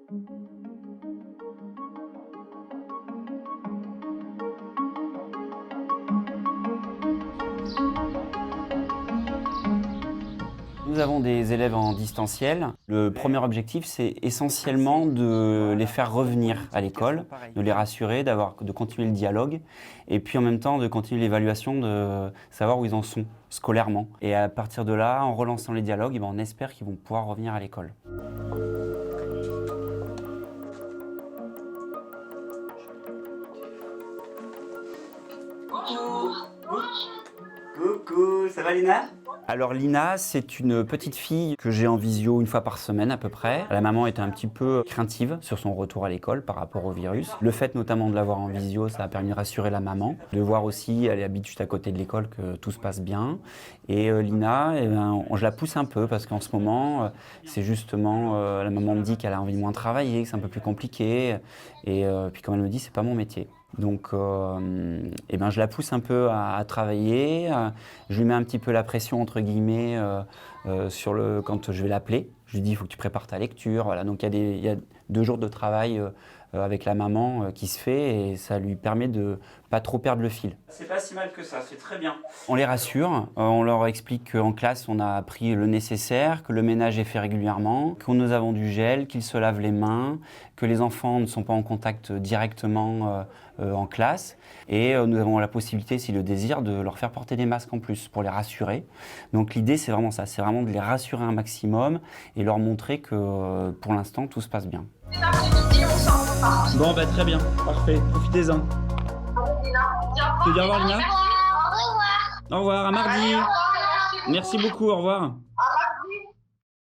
Nous avons des élèves en distanciel. Le premier objectif, c'est essentiellement de les faire revenir à l'école, de les rassurer, de continuer le dialogue, et puis en même temps de continuer l'évaluation, de savoir où ils en sont scolairement. Et à partir de là, en relançant les dialogues, on espère qu'ils vont pouvoir revenir à l'école. Bonjour. Coucou, ça va Lina? Alors Lina, c'est une petite fille que j'ai en visio une fois par semaine à peu près. La maman était un petit peu craintive sur son retour à l'école par rapport au virus. Le fait notamment de l'avoir en visio, ça a permis de rassurer la maman, de voir aussi, elle habite juste à côté de l'école, que tout se passe bien. Et Lina, je la pousse un peu parce qu'en ce moment, c'est justement, la maman me dit qu'elle a envie de moins travailler, que c'est un peu plus compliqué. Et puis comme elle me dit, c'est pas mon métier. Donc je la pousse un peu à travailler, je lui mets un petit peu la pression entre guillemets quand je vais l'appeler. Je lui dis il faut que tu prépares ta lecture. Voilà. Donc il y a 2 jours de travail avec la maman qui se fait et ça lui permet de pas trop perdre le fil. C'est pas si mal que ça, c'est très bien. On les rassure, on leur explique qu'en classe on a appris le nécessaire, que le ménage est fait régulièrement, que nous avons du gel, qu'ils se lavent les mains, que les enfants ne sont pas en contact directement en classe et nous avons la possibilité, s'ils le désirent, de leur faire porter des masques en plus pour les rassurer. Donc l'idée c'est vraiment ça, c'est vraiment de les rassurer un maximum et leur montrer que pour l'instant tout se passe bien. Cet après-midi, on s'en reparle. Bon très bien, parfait, profitez-en. Tu veux dire au revoir Lina? Au revoir. Au revoir, à mardi. Au revoir. Merci beaucoup, au revoir.